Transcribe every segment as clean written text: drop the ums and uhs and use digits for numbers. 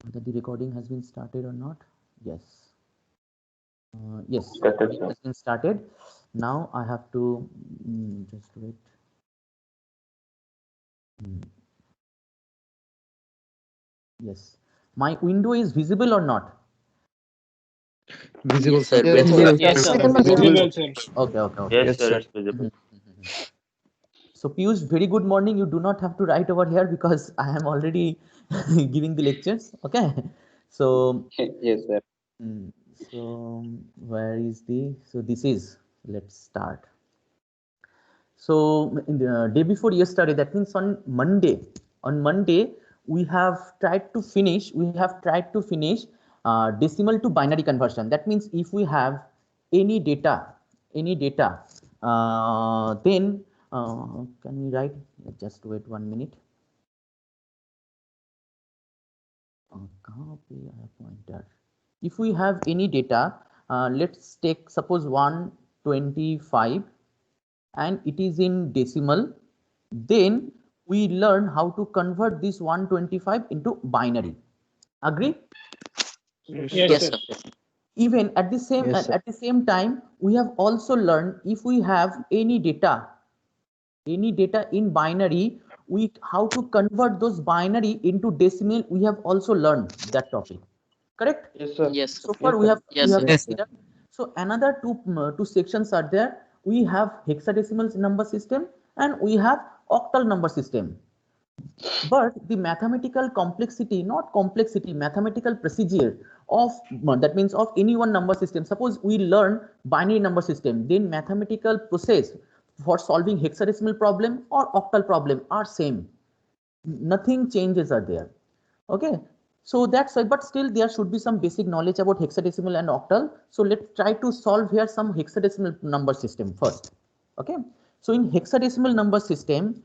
whether the recording has been started or not. Yes. Yes, Started, it sir. has been started. Now I have to just wait. Mm, Yes, my window is visible or not? Visible, Yes, sir. sir. Yes, Visible. sir. Yes, Yes, sir. sir. Visible. Visible, sir. Okay, okay, okay. Yes, Yes, sir, sir. it's visible. So Piyush, very good morning. You do not have to write over here because I am already giving the lectures. Okay. So, Yes, sir. mm, where is the, so this is, let's start. So in the day before yesterday, that means on Monday, we have tried to finish decimal to binary conversion. That means if we have any data, then can we write, just wait 1 minute. कहाँ पे है pointer? If we have any data, let's take suppose 125 and it is in decimal, then we learn how to convert this 125 into binary. Agree? Yes, Yes, sir. sir. Even at the same Yes, sir. at the same time, we have also learned if we have any data in binary, we how to convert those binary into decimal. We have also learned that topic. Correct? Yes, sir. Yes, sir. So Yes, far we sir. have Yes, sir. Yes, sir. considered. So another two sections are there. We have hexadecimal number system and we have octal number system. But the mathematical complexity, not complexity, mathematical procedure of that means of any one number system. Suppose we learn binary number system, then mathematical process for solving hexadecimal problem or octal problem are same. Nothing changes are there. Okay, so that's why, but still there should be some basic knowledge about hexadecimal and octal. So let's try to solve here some hexadecimal number system first. Okay, so in hexadecimal number system,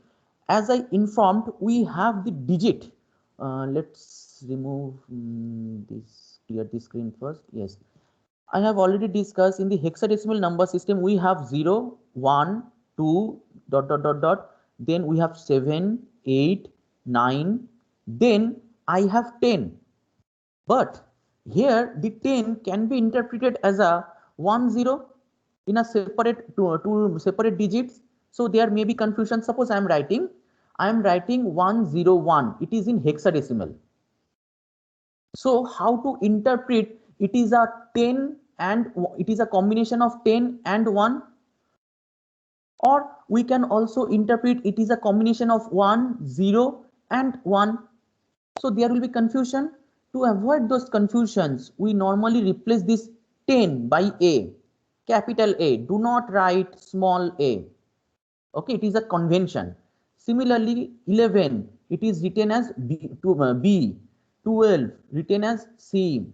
as I informed, we have the digit. Let's remove this, clear the screen first. Yes, I have already discussed in the hexadecimal number system, we have 0, 1, 2, dot, dot, dot, dot. Then we have 7, 8, 9. Then I have 10. But here the 10 can be interpreted as a 1, 0 in a separate two separate digits. So there may be confusion. Suppose I am writing 101. It is in hexadecimal. So how to interpret it is a 10 and it is a combination of 10 and 1, or we can also interpret it is a combination of 1, 0 and 1. So there will be confusion. To avoid those confusions, we normally replace this 10 by A, capital A. Do not write small a. Okay, it is a convention. Similarly, 11, it is written as B, 12 written as C,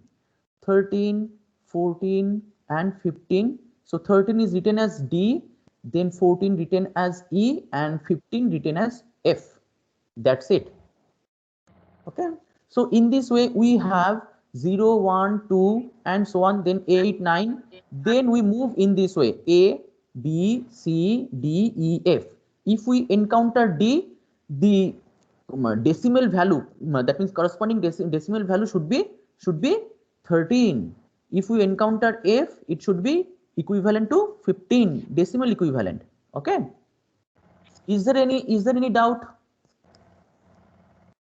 13, 14 and 15. So 13 is written as D, then 14 written as E and 15 written as F. That's it. Okay, so in this way we have 0, 1, 2 and so on, then 8, 9. Then we move in this way: A, B, C, D, E, F. If we encounter D, the decimal value, that means corresponding decimal value should be 13. If we encounter F, it should be equivalent to 15, decimal equivalent. Okay, is there any doubt?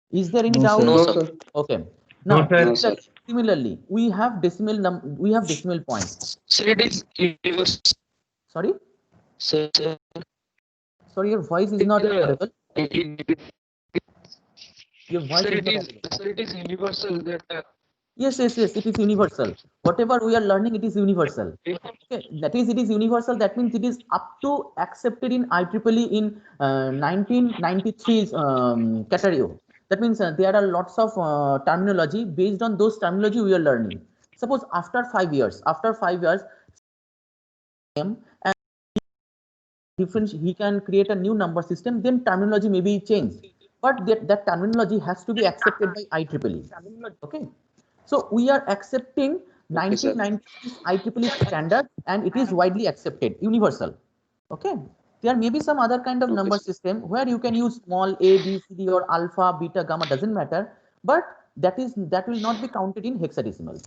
Is there any no, doubt? sir. No, No, sir. sir. Okay. No, Now, sir. No, sir. similarly, we have decimal point. Sir, it is universal. Sorry, Sir, sorry, your voice is not audible. Your voice sir, is it not is audible. sir, it is universal that Yes, yes, yes. It is universal. Whatever we are learning, it is universal. Okay, that is, it is universal. That means it is up to accepted in IEEE in 1993's category. That means there are lots of terminology. Based on those terminology we are learning. Suppose after 5 years, and different, he can create a new number system, then terminology may be changed. But that terminology has to be accepted by IEEE. Okay. So we are accepting Okay, sir. 1990s IEEE standard and it is widely accepted, universal. Okay. There may be some other kind of Okay, number sir. system where you can use small a, b, c, d or alpha, beta, gamma, doesn't matter. But that will not be counted in hexadecimal.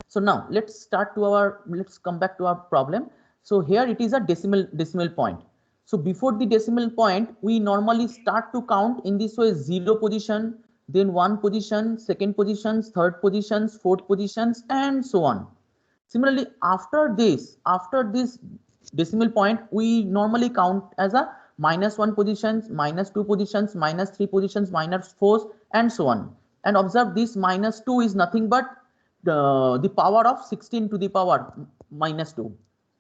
So now let's come back to our problem. So here it is a decimal point. So before the decimal point, we normally start to count in this way: 0 position, then 1 position, second positions, third positions, fourth positions, and so on. Similarly, after this decimal point, we normally count as a -1 positions, -2 positions, -3 positions, -4, and so on. And observe, this -2 is nothing but the power of 16 to the power -2.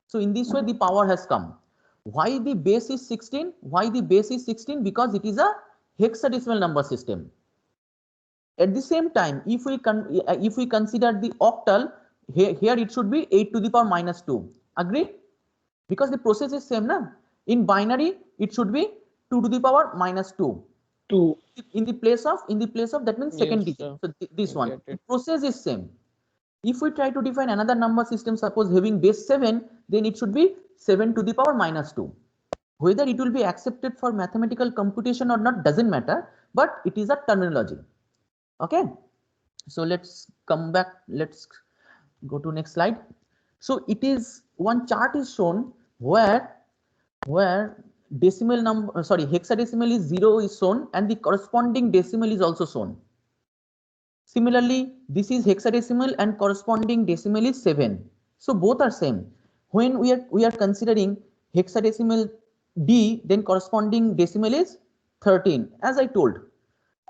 So in this way, the power has come. Why the base is 16? Why the base is 16? Because it is a hexadecimal number system. At the same time, if we consider the octal, here it should be 8 to the power -2. Agree? Because the process is same, na? In binary, it should be 2 to the power -2. 2. In the place of that means second Yes, digit. So this I one, get it. the process is same. If we try to define another number system, suppose having base 7, then it should be 7 to the power -2. Whether it will be accepted for mathematical computation or not doesn't matter, but it is a terminology. Okay, so let's come back. Let's go to next slide. So it is, one chart is shown where decimal number, sorry, hexadecimal is 0 is shown, and the corresponding decimal is also shown. Similarly, this is hexadecimal and corresponding decimal is 7. So both are same. When we are considering hexadecimal D, then corresponding decimal is 13, as I told.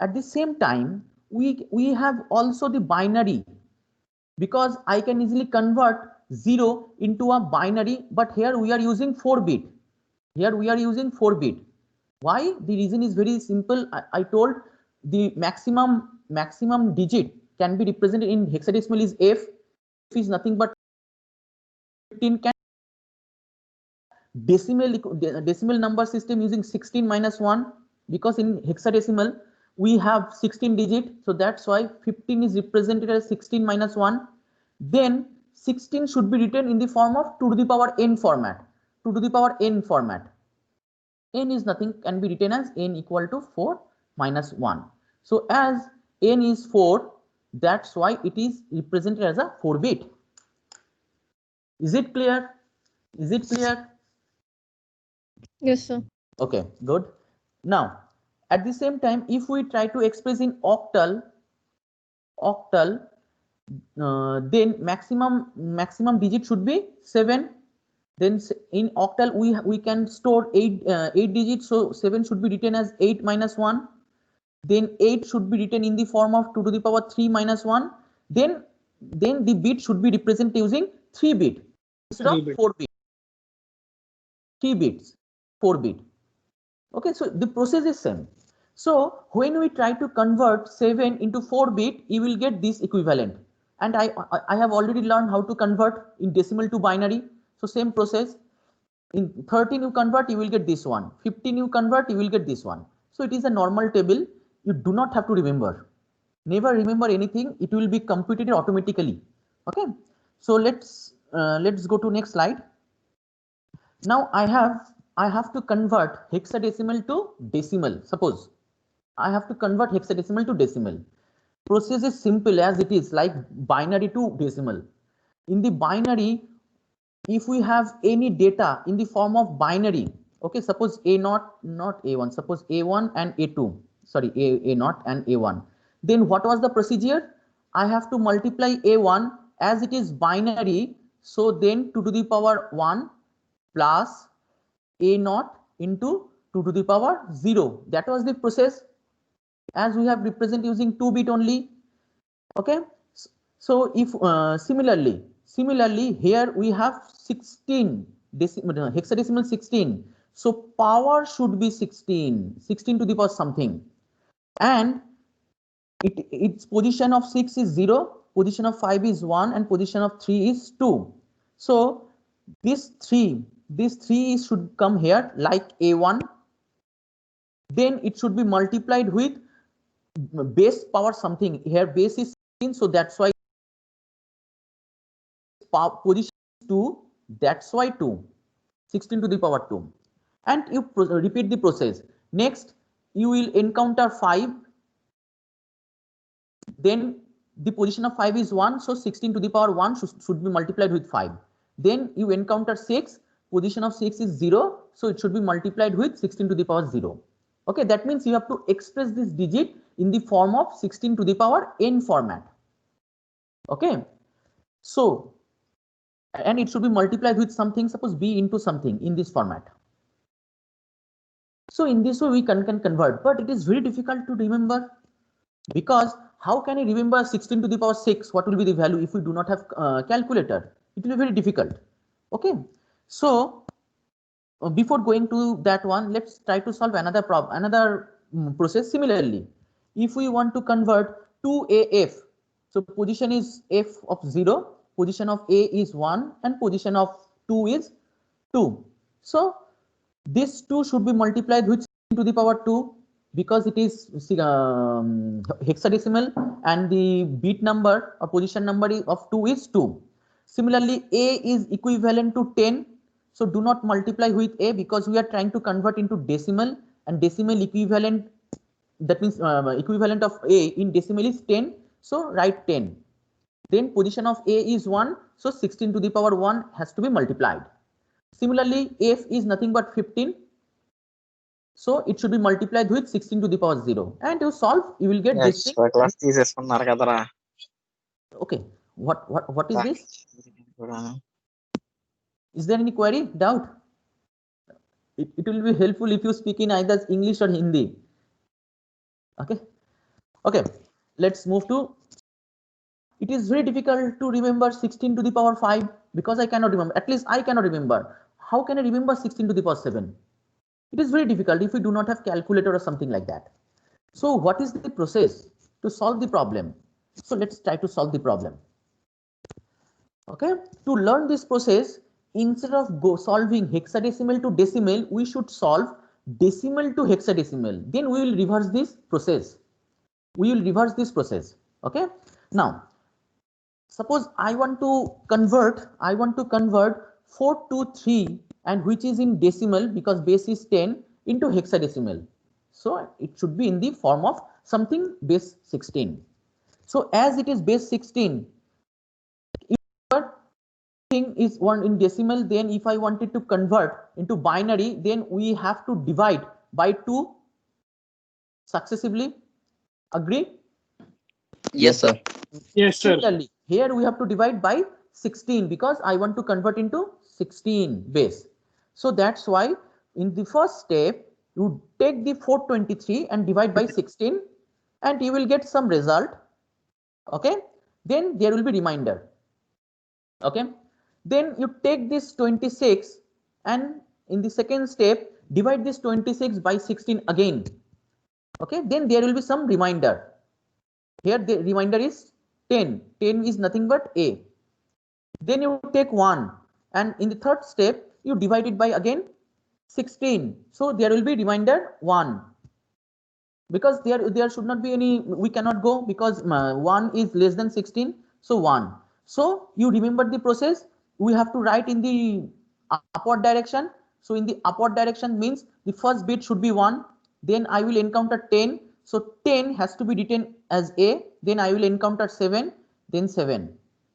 At the same time, we have also the binary, because I can easily convert 0 into a binary, but here we are using 4-bit. Here we are using 4-bit. Why? The reason is very simple. I told the maximum digit can be represented in hexadecimal is F. F is nothing but 15. Can decimal number system using 16 minus 1, because in hexadecimal we have 16 digit, so that's why 15 is represented as 16 minus 1. Then 16 should be written in the form of 2 to the power n format. 2 to the power n format. N is nothing, can be written as n equal to 4 minus 1. So as n is 4, that's why it is represented as a 4-bit. Is it clear? Is it clear? Yes, sir. Okay, good. Now, at the same time, if we try to express in octal, then maximum digit should be 7. Then in octal we can store 8 digits, so 7 should be written as 8 minus 1. Then 8 should be written in the form of 2 to the power 3 minus 1. Then the bit should be represented using 3-bit instead of 4-bit. 3 bits, 4-bit. Okay, so the process is same. So when we try to convert 7 into 4-bit, you will get this equivalent. And I have already learned how to convert in decimal to binary. So same process. In 13 you convert, you will get this one. 15 you convert, you will get this one. So it is a normal table. You do not have to remember. Never remember anything. It will be computed automatically. Okay. So let's go to next slide. Now I have to convert hexadecimal to decimal. Suppose I have to convert hexadecimal to decimal. Process is simple as it is, like binary to decimal. In the binary, if we have any data in the form of binary, okay, suppose A0, not A1, suppose A1 and A2, sorry, A0 and A1. Then what was the procedure? I have to multiply A1 as it is binary. So then 2 to the power 1 plus A0 into 2 to the power 0. That was the process, as we have represented using 2-bit only. Okay, so if similarly here we have 16 hexadecimal 16, so power should be 16 to the power something, and its position of 6 is 0, position of 5 is 1, and position of 3 is 2. So this 3 should come here like A1. Then it should be multiplied with base power something. Here base is 16, so that's why position 2, that's why 2, 16 to the power 2, and you repeat the process. Next you will encounter 5, then the position of 5 is 1, so 16 to the power 1 should be multiplied with 5. Then you encounter 6, position of 6 is 0, so it should be multiplied with 16 to the power 0. Okay, that means you have to express this digit in the form of 16 to the power n format. Okay, so and it should be multiplied with something, suppose b into something in this format. So in this way we can convert, but it is very difficult to remember, because how can I remember 16 to the power 6? What will be the value if we do not have calculator? It will be very difficult. Okay, so before going to that one, let's try to solve another problem, another process. Similarly, if we want to convert 2AF, so position is f of 0, position of a is 1, and position of 2 is 2. So this 2 should be multiplied with 16 to the power 2, because it is hexadecimal, and the bit number or position number of 2 is 2. Similarly, a is equivalent to 10. So do not multiply with a, because we are trying to convert into decimal, and decimal equivalent, that means equivalent of a in decimal is 10. So write 10. Then position of a is 1. So 16 to the power 1 has to be multiplied. Similarly, f is nothing but 15. So it should be multiplied with 16 to the power 0. And you solve, you will get this thing. Class తీసేసుకున్నారు కదరా. Okay. What is this? Is there any query, doubt? It will be helpful if you speak in either English or Hindi. Okay, let's move to, it is very difficult to remember 16 to the power 5, because I cannot remember, at least I cannot remember. How can I remember 16 to the power 7? It is very difficult if we do not have calculator or something like that. So what is the process to solve the problem? So let's try to solve the problem. Okay, to learn this process, instead of solving hexadecimal to decimal, we should solve decimal to hexadecimal. Then we will reverse this process. Okay, now suppose I want to convert 4 to 3, and which is in decimal, because base is 10, into hexadecimal. So it should be in the form of something base 16. So as it is base 16, thing is 1 in decimal, then if I wanted to convert into binary, then we have to divide by 2 successively. Agree? Yes, sir. Yes, sir. Similarly, here we have to divide by 16, because I want to convert into 16 base. So that's why in the first step, you take the 423 and divide by 16, and you will get some result. Okay, then there will be remainder. Okay, then you take this 26, and in the second step, divide this 26 by 16 again. Okay, then there will be some remainder. Here the remainder is 10. 10 is nothing but a. Then you take 1, and in the third step, you divide it by again 16. So there will be remainder 1. Because there should not be any, we cannot go, because 1 is less than 16. So 1. So you remember the process. We have to write in the upward direction. So in the upward direction means the first bit should be 1. Then I will encounter 10. So 10 has to be written as a. Then I will encounter 7. Then 7.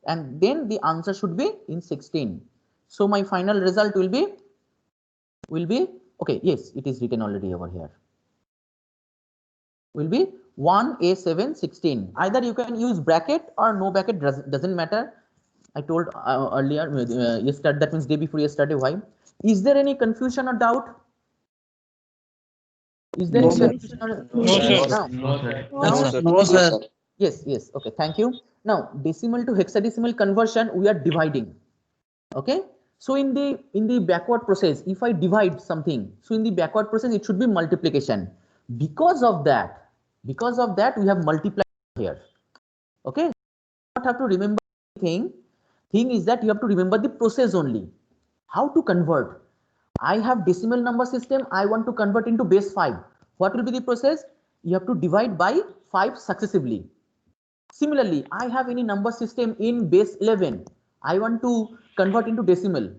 And then the answer should be in 16. So my final result will be okay. Yes, it is written already over here. Will be 1A7 16. Either you can use bracket or no bracket, doesn't matter. I told earlier, yesterday, that means day before yesterday. Why? Is there any confusion or doubt? Is there No, any sir. confusion or No, sir. Yes. Okay, thank you. Now decimal to hexadecimal conversion, we are dividing. Okay, so in the backward process, if I divide something, so in the backward process it should be multiplication. Because of that we have multiplied here. Okay, you don't have to remember anything. Thing is that you have to remember the process only. How to convert? I have decimal number system. I want to convert into base 5. What will be the process? You have to divide by 5 successively. Similarly, I have any number system in base 11. I want to convert into decimal.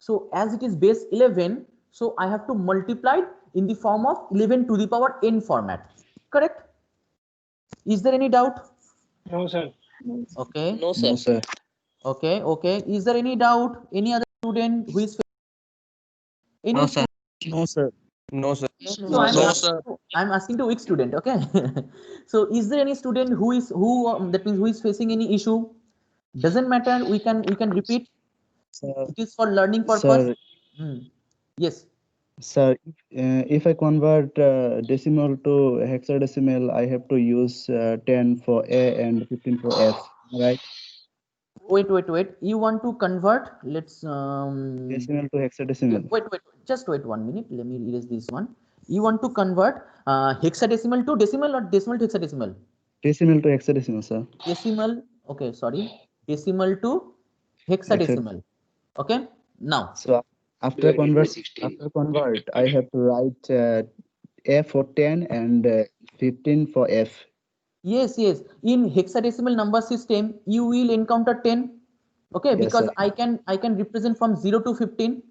So as it is base 11, so I have to multiply in the form of 11 to the power n format. Correct? Is there any doubt? No, sir. Okay. No, sir. No, sir. Okay. Okay. Is there any doubt? Any other student who is any No, sir. No, sir. No, sir. So I'm No, asking I'm asking to which student, okay? So is there any student that means who is facing any issue? Doesn't matter. We can repeat. Sir, It is for learning purpose. sir, Hmm. Yes. sir, if I convert decimal to hexadecimal, I have to use 10 for A and 15 for F, right? Wait. You want to convert? Let's Decimal to hexadecimal. wait. Just wait 1 minute. Let me erase this one. You want to convert hexadecimal to decimal or decimal to hexadecimal? Decimal to hexadecimal, sir. Decimal. Okay, sorry. Decimal to hexadecimal. Okay. Now. So after convert, I have to write A for 10 and 15 for F. Yes. In hexadecimal number system, you will encounter 10. Okay, Yes, because sir. I can represent from 0 to 15.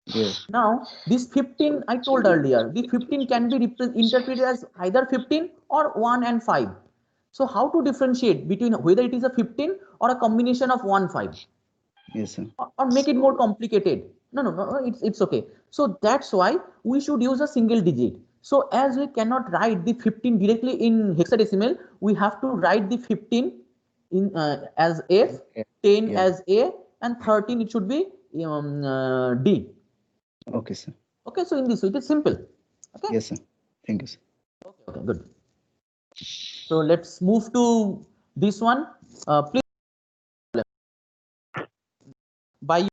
Yes. Now, this 15 I told earlier, the 15 can be interpreted as either 15 or 1 and 5. So how to differentiate between whether it is a 15 or a combination of 1, 5? Yes, sir. Or make it more complicated? No, it's okay. So that's why we should use a single digit. So as we cannot write the 15 directly in hexadecimal, we have to write the 15 in as F, 10 Yeah. as A, and 13 it should be D. Okay, sir. Okay, so in this way it is simple. Okay. Yes, sir. Thank you, sir. Okay, good. So let's move to this one. Please. By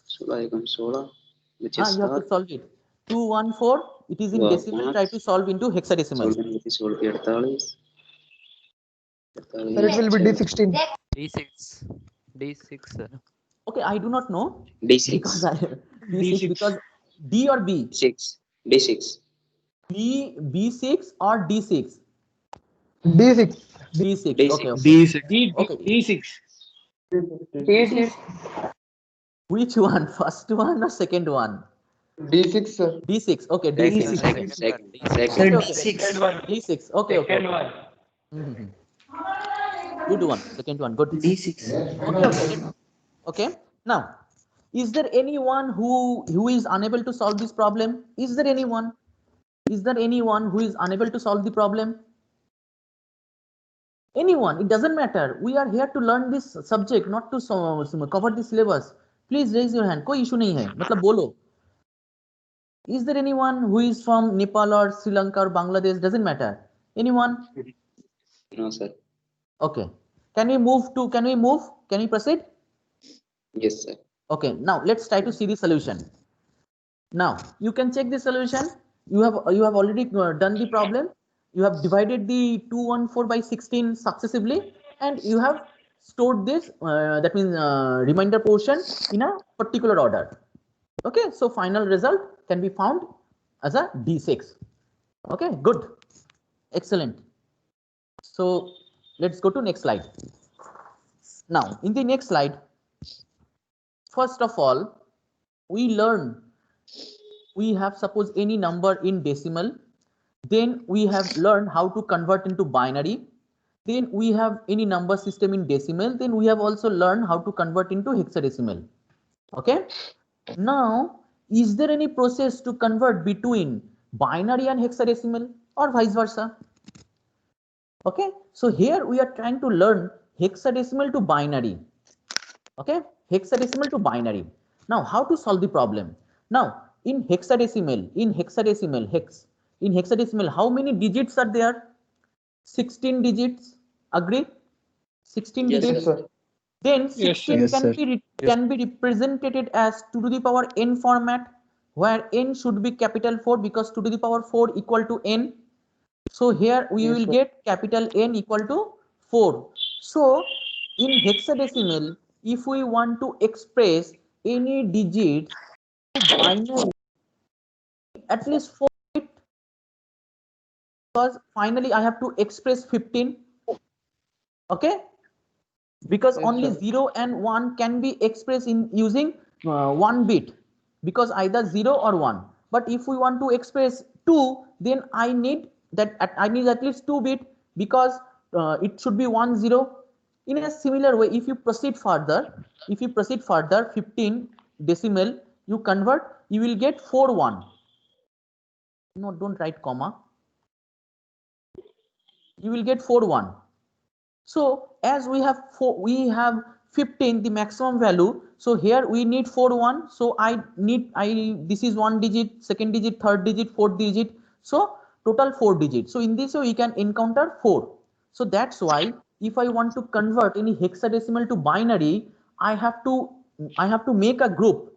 16, which you is have to solve it. 214. It is in Wow, decimal. Try to solve into hexadecimal. 48. Sir, it will be D16. D6. D6, sir. Okay, I do not know D6. because D6 because D or B. D6. B6 or D6. D6. D6. D6. Okay. Okay. D6. Which one? First one or second one? D6, sir. D6. Okay. D6. Second. Okay. D6. Okay. Mhm. Good one. Second one. Good. D6. Okay. Now, is there anyone who is unable to solve this problem? Is there anyone? Is there anyone who is unable to solve the problem? Anyone? It doesn't matter. We are here to learn this subject, not to cover the syllabus. Please raise your hand. कोई issue नहीं है. मतलब बोलो. Is there anyone who is from Nepal or Sri Lanka or Bangladesh? Doesn't matter. Anyone? No, sir. Okay. Can we move? Can we proceed? Yes, sir. Okay. Now let's try to see the solution. Now you can check the solution. You have already done the problem. You have divided the 214 by 16 successively, and you have stored this. That means remainder portion in a particular order. Okay. So final result can be found as a D6. Okay. Good. Excellent. So let's go to next slide. Now in the next slide, first of all, we have suppose any number in decimal, then we have learned how to convert into binary, then we have any number system in decimal, then we have also learned how to convert into hexadecimal. Okay. Now, is there any process to convert between binary and hexadecimal or vice versa? Okay, so here we are trying to learn hexadecimal to binary. Okay, hexadecimal to binary. Now, how to solve the problem? Now, in hexadecimal, how many digits are there? 16 digits. Agree? 16 Yes, digits. sir. Then Yes, 16 Yes, sir. can be represented as 2 to the power n format, where n should be capital 4 because 2 to the power 4 equal to n. So here we Yes, will sir. get capital N equal to 4. So in hexadecimal, if we want to express any digit binary, at least 4 bit, because finally I have to express 15. Okay, because Yes, only sir. 0 and 1 can be expressed in using 1 bit, because either 0 or 1. But if we want to express 2, then I need at least 2 bit, because it should be 1 0. In a similar way, if you proceed further, 15 decimal you convert, you will get 4 1. No, don't write comma. You will get 4 1. So as we have 15, the maximum value. So here we need 4 1. So this is 1 digit, second digit, third digit, fourth digit. So total 4 digits. So in this way we can encounter 4. So that's why if I want to convert any hexadecimal to binary, I have to make a group,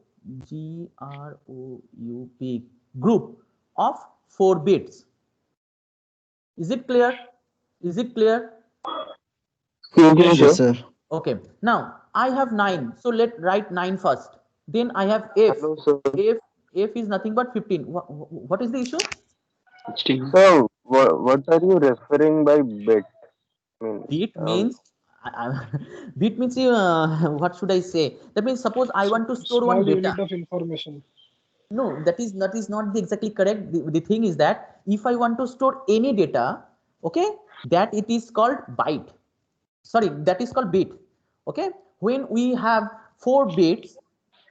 group of 4 bits. Is it clear? Is it clear? Yes, sir. Okay. Now I have 9. So let's write 9 first. Then I have f. Hello, sir. F is nothing but 15. What is the issue? 16. So, what are you referring by bit? Bit means bit means what should I say? That means suppose I want to store Small one data. unit of information. No, that is not the exactly correct. The thing is that if I want to store any data, okay, that it is called byte. Sorry, that is called bit. Okay, when we have 4 bits,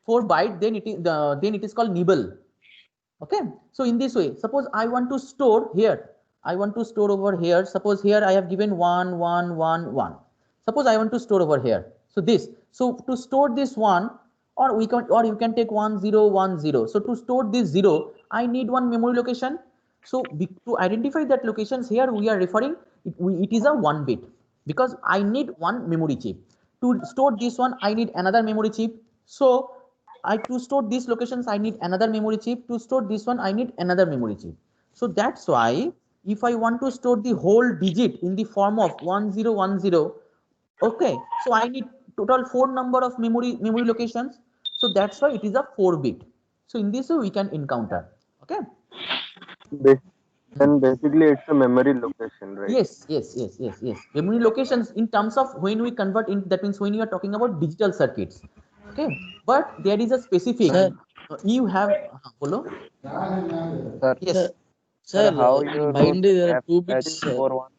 4 byte, then it is called nibble. Okay, so in this way, suppose I want to store here. I want to store over here. Suppose here I have given 1 1 1 1. Suppose I want to store over here. So this. So to store this one, or you can take 1 0 1 0. So to store this 0, I need one memory location. So to identify that locations, here we are referring it is a 1 bit, because I need one memory chip. To store this one, I need another memory chip. So to store these locations, I need another memory chip. To store this one, I need another memory chip. So that's why if I want to store the whole digit in the form of 1010, okay, so I need total 4 number of memory locations. So that's why it is a 4 bit. So in this way we can encounter. Okay. Then basically it's a memory location, right? Yes. Memory locations in terms of when we convert in, that means when you are talking about digital circuits. Okay, but there is a specific. Sir. You have follow. Sir, Yes. sir, how in you binary wrote there are F 2 that bits, is sir. 4 1.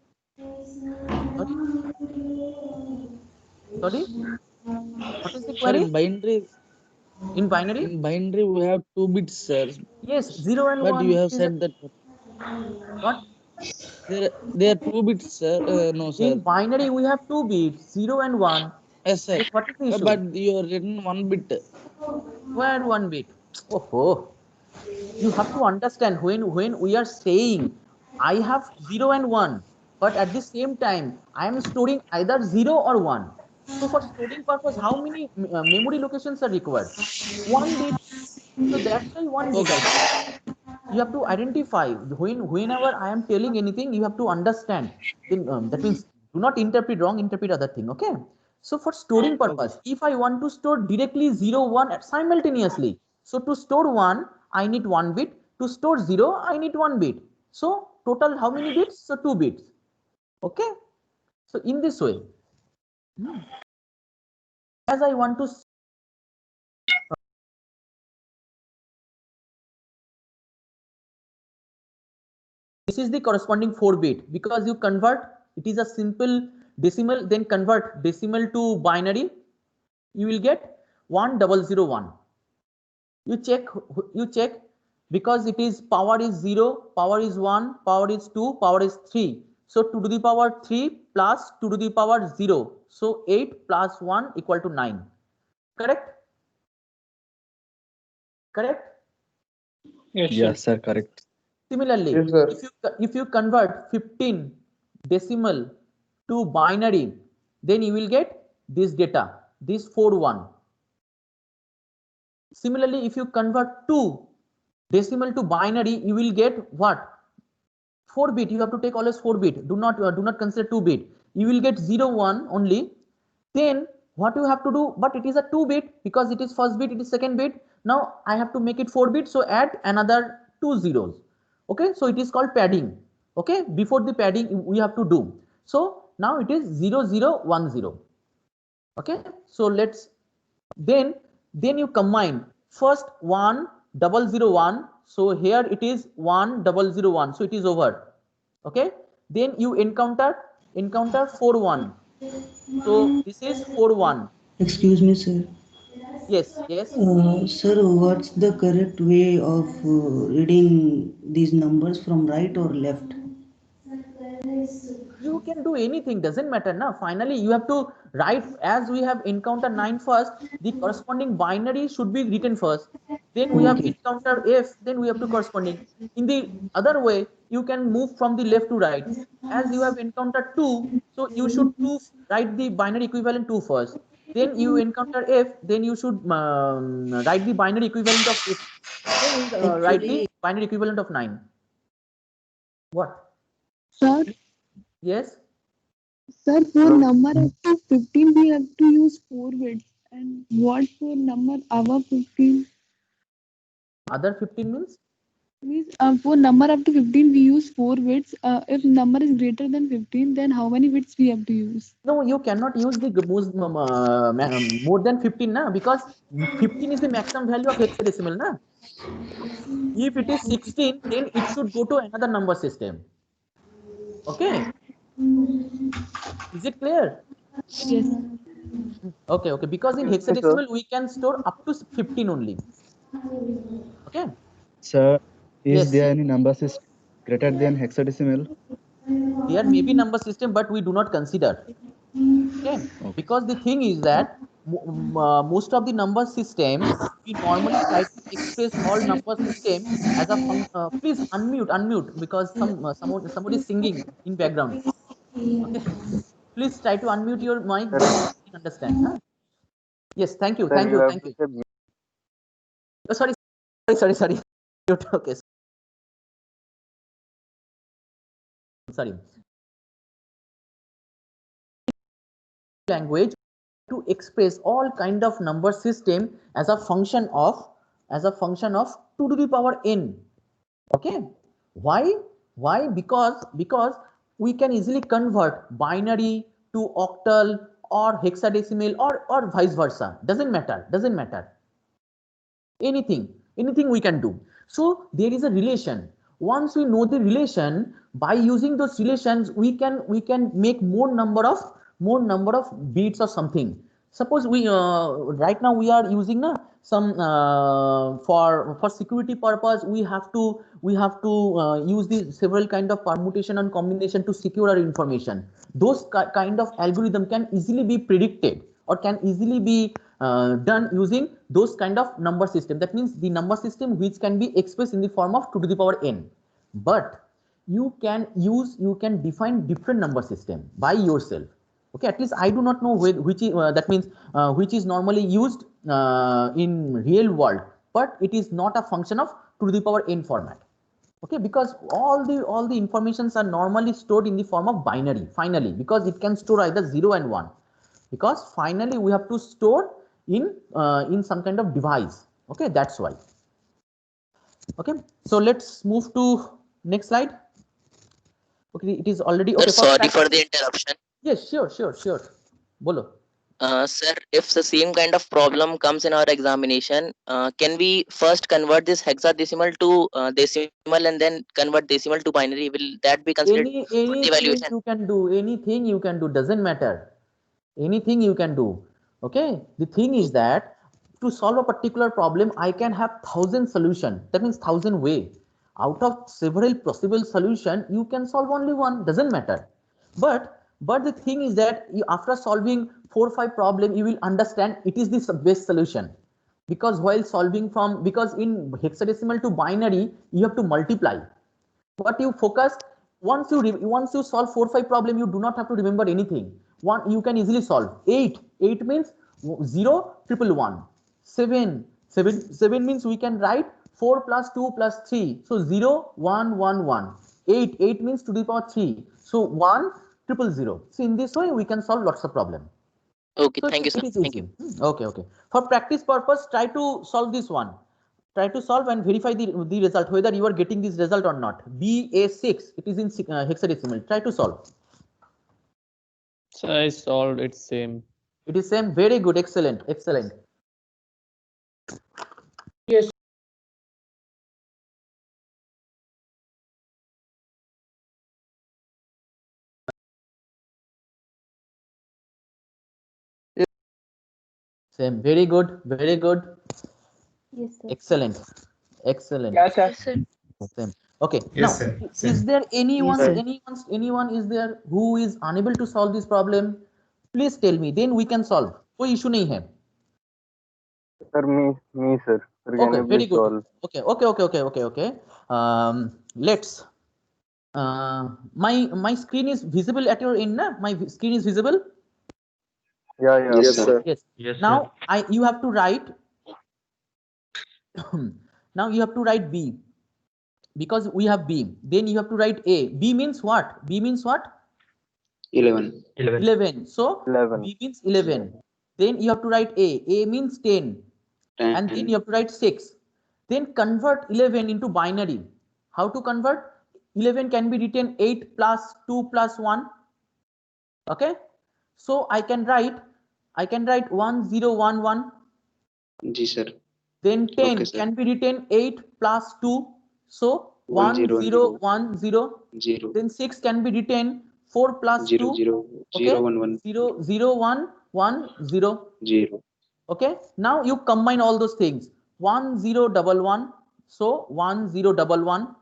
Sorry. What is the Sir, query? in binary we have 2 bits, sir. Yes, 0 and But 1. you have said that What? there are 2 bits, sir. No, sir. In binary we have 2 bits, 0 and 1. Yes, sir. Yes, what is the issue? But you are written 1 bit. Where 1 bit? Oh, you have to understand when we are saying I have 0 and 1, but at the same time I am storing either 0 or 1. So for storing purpose, how many memory locations are required? 1 bit. So that's why 1 bit. You have to identify whenever I am telling anything, you have to understand. Then that means do not interpret wrong, interpret other thing. Okay. So for storing purpose, if I want to store directly 0 1 simultaneously, so to store 1, I need 1 bit. To store 0, I need 1 bit. So total how many bits? So 2 bits. Okay. So in this way, as I want to this is the corresponding 4 bit, because you convert, it is a simple decimal, then convert decimal to binary, you will get 1001. You check, because it is power is 0, power is 1, power is 2, power is 3. So 2 to the power 3 plus 2 to the power 0. So 8 plus 1 equal to 9. Correct? Correct? Yes, sir. Correct. Similarly, Yes, sir. if you convert 15 decimal to binary, then you will get this data, this 4 1. Similarly, if you convert 2 decimal to binary, you will get what? 4 bit. You have to take always 4 bit. Do not consider 2 bit. You will get 0 1 only. Then what you have to do? But it is a 2 bit, because it is first bit, it is second bit. Now I have to make it 4 bit. So add another 2 zeros. Okay, so it is called padding. Okay, before the padding we have to do. So now it is 0 0 1 0. Okay, so let's then you combine first 1 0 0 1. So here it is 1001. So it is over. Okay. Then you encounter 41. So this is 41. Excuse me, sir. Yes. Sir, what's the correct way of reading these numbers, from right or left? You can do anything, doesn't matter now. Finally you have to write, as we have encountered 9 first, the corresponding binary should be written first, then we have Okay. encountered f, then we have to corresponding. In the other way you can move from the left to right. As you have encountered 2, so you should write the binary equivalent 2 first, then you encounter f, then you should write the binary equivalent of f, then we write the binary equivalent of 9. What? Sir, Yes. sir, for Hello? number up to 15, we have to use 4 bits. And what for number above 15? Other 15 means? Means for number up to 15, we use 4 bits. If number is greater than 15, then how many bits we have to use? No, you cannot use the more than 15 na, because 15 is the maximum value of hexadecimal na. If it is 16, then it should go to another number system. Okay. Is it clear? Yes. Okay. Because in Yes, sir. hexadecimal we can store up to 15 only. Okay. Sir, is Yes. there any number system greater than hexadecimal? There may be number system, but we do not consider. Okay. Because the thing is that most of the number system, we normally try to express all number system as a please unmute, because somebody is singing in background. Okay. Please try to unmute your mic, then we can understand. Huh? Yes, thank you. Sir, Thank you you. have Thank to you. say Oh, sorry. Okay. Sorry. Language to express all kind of number system as a function of 2 to the power n. Okay. Why? Because we can easily convert binary to octal or hexadecimal or vice versa. Doesn't matter. Anything we can do. So there is a relation. Once we know the relation, by using those relations we can make more number of beats or something. Suppose we right now we are using some for security purpose, we have to use the several kind of permutation and combination to secure our information. Those kind of algorithm can easily be predicted or can easily be done using those kind of number system. That means the number system which can be expressed in the form of 2 to the power n. But you can define different number system by yourself. Okay, at least I do not know which is which is normally used in real world, but it is not a function of 2 to the power n format. Okay, because all the informations are normally stored in the form of binary finally, because it can store either 0 and 1, because finally we have to store in some kind of device. Okay, that's why. Okay, so let's move to next slide. Okay, it is already okay. Sir, sorry for the interruption. Yes, sure. Bolo. Sir, if the same kind of problem comes in our examination, can we first convert this hexadecimal to decimal and then convert decimal to binary? Will that be considered for the Anything evaluation? anything you can do, doesn't matter. Anything you can do. Okay, the thing is that to solve a particular problem, I can have 1,000 solution. That means 1,000 way. Out of several possible solution, you can solve only one. Doesn't matter. But the thing is that after solving 4 or 5 problem, you will understand it is the best solution. Because while solving because in hexadecimal to binary, you have to multiply. But you focus once you solve 4 or 5 problem, you do not have to remember anything. One you can easily solve. 8 means 0 1 1. 7 means we can write 4 plus 2 plus 3. So 0 1 1 1. 8 means 2 to the power 3. So 1 0 0. So in this way we can solve lots of problem. Okay, So thank you, sir. it is Thank easy. you. Okay. For practice purpose, try to solve this one. Try to solve and verify the result, whether you are getting this result or not. BA6, it is in hexadecimal. Try to solve. So I solved it same. It is same. Very good. Excellent. Yes. Same. Very good. Very good. Yes, sir. Excellent. Excellent. Yes, sir. Yes, sir. Same. Okay. Yes, Now, sir. is there anyone, Yes, sir. anyone is there who is unable to solve this problem? Please tell me. Then we can solve. कोई issue नहीं है. Sir, me, sir. Sir, can Okay. you Very please good. solve? Okay. Let's. My screen is visible at your end, na? My screen is visible. Yeah. Yes, sir. Yes. Yes, Now you have to write. Now you have to write B, because we have B. Then you have to write A. B means what? B means what? 11. 11. So 11. B means 11. Then you have to write A. A means 10. And then you have to write 6. Then convert 11 into binary. How to convert? 11 can be written 8 plus 2 plus 1. Okay. So I can write 1011. Ji, sir. Then 10 Okay, sir. can be written 8 plus 2. So 1010. 1010. 0. Then 6 can be written 4 plus 0, 2. 0, Okay. 0, 1, 1. 0 0 1 1 0. 0. Okay. Now you combine all those things. 1011. So 1011.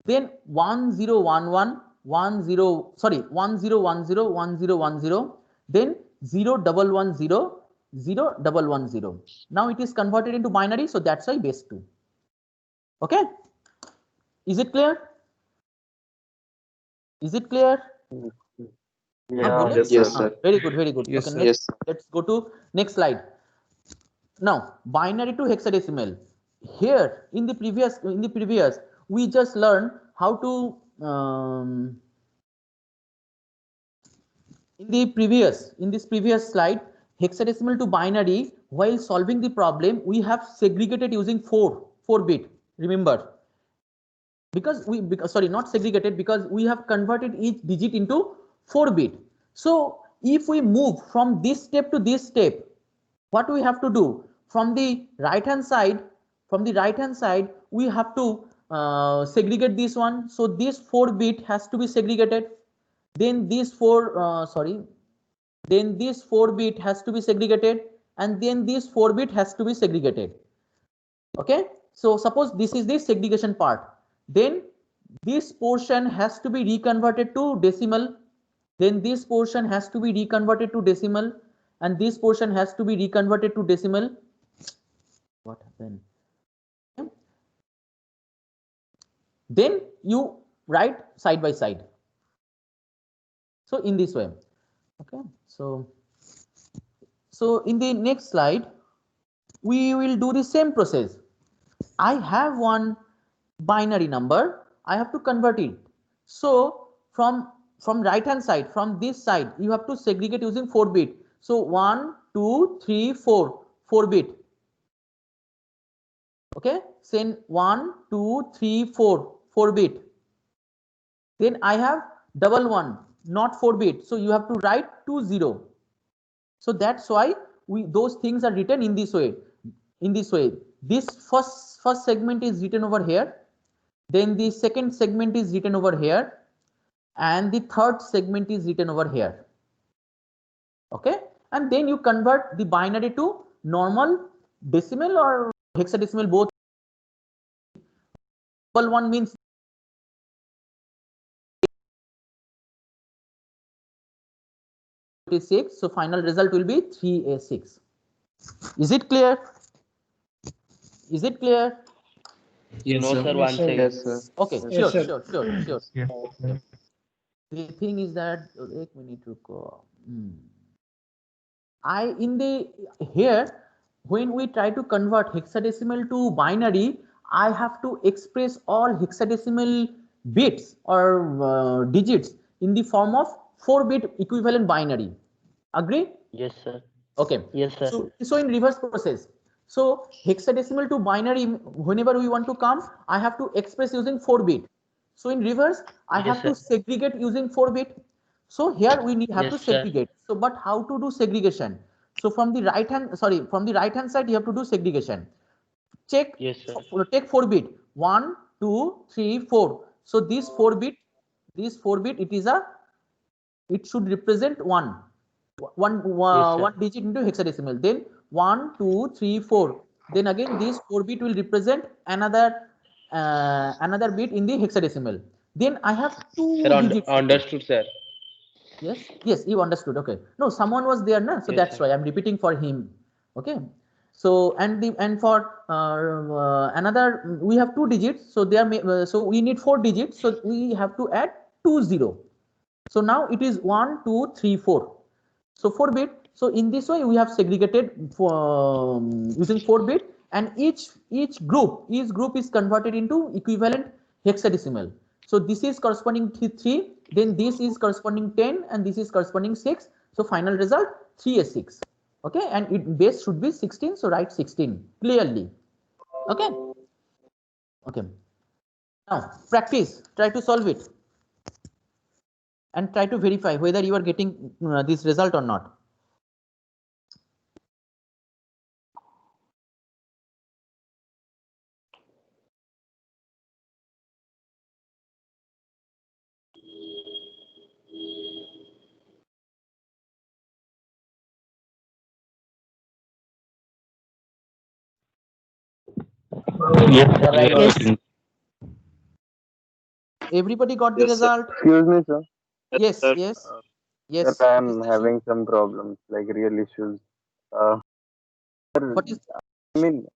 Then 1011. 1010. Then 0110. 0110. Now it is converted into binary, so that's why base 2. Okay. Is it clear? Is it clear? Yeah. Yes, sir. Very good. Very good. Yes, Okay, sir. next, let's go to next slide. Now, binary to hexadecimal. Here in the previous we just learned how to in this previous slide, hexadecimal to binary. While solving the problem, we have segregated using 4 bit. Remember, because not segregated, because we have converted each digit into 4 bit. So if we move from this step to this step, what we have to do? From the right hand side, we have to segregate this one. So this 4 bit has to be segregated. Then this 4 bit has to be segregated, and then this 4 bit has to be segregated. Okay. So suppose this is the segregation part. Then this portion has to be reconverted to decimal. Then this portion has to be reconverted to decimal, and this portion has to be reconverted to decimal. What happened? Then you write side by side. So in this way. Okay. So in the next slide, we will do the same process. I have one binary number. I have to convert it. So from right hand side, from this side, you have to segregate using 4 bit. So 1 2 3 4 4 bit. Okay. Send 1 2 3 4 4 bit. Then I have 11, not 4 bit. So you have to write 20. So that's why those things are written in this way. This first segment is written over here. Then the second segment is written over here, and the third segment is written over here. Okay. And then you convert the binary to normal, decimal or hexadecimal, both. One means it is 6. So final result will be 3A6. Is it clear? Is it clear? Yes, No, sir. sir. One second. Yes, sir. Okay. Yes, Sure. Yeah. The thing is that एक minute रुको. Here when we try to convert hexadecimal to binary, I have to express all hexadecimal bits or digits in the form of 4 bit equivalent binary. Agree? Yes, sir. Okay. Yes, sir. So in reverse process. So hexadecimal to binary, whenever we want to come, I have to express using 4 bit. So in reverse, I Yes, have to sir. segregate using 4 bit. So here we have Yes, to sir. segregate. So but how to do segregation? So from the right hand side, you have to do segregation. Check. Yes, sir. Take 4 bit. 1 2 3 4. So this 4 bit, it should represent 1. one digit into hexadecimal. Then 1, 2, 3, 4. Then again this 4 bit will represent another bit in the hexadecimal. Then I have two digits. Understood, sir. Yes, you understood. Okay. No, someone was there, na? So Yes, that's sir. why I'm repeating for him. Okay. So and for another we have 2 digits. So so we need 4 digits. So we have to add 2 0. So now it is 1, 2, 3, 4. So 4 bit. So in this way we have segregated for using 4 bit, and each group is converted into equivalent hexadecimal. So this is corresponding to 3, then this is corresponding 10, and this is corresponding 6. So final result 3s6. Okay, and it base should be 16. So write 16 clearly. Okay. Okay. Now practice. Try to solve it and try to verify whether you are getting this result or not. Yes. Everybody got the Yes, sir. result? Excuse me, sir. Yes, Sir. yes, Sir, yes. I What is am the issue? having some problems, like real issues. What is I mean,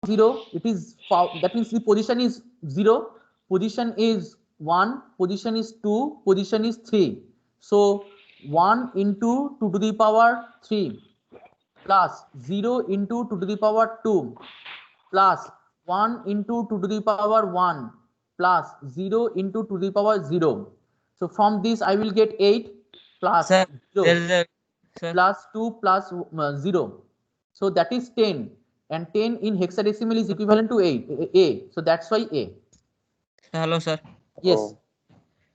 zero? It is that means the position is 0, position is 1, position is 2, position is 3. So 1 into 2 to the power 3 plus 0 into 2 to the power 2 plus 1 into 2 to the power 1 plus 0 into 2 to the power 0. So from this I will get 8 plus Sir, 0 there is a sir. plus 2 plus 0. So that is 10, and 10 in hexadecimal is equivalent to 8. A. So that's why A. Hello, sir. Yes. oh,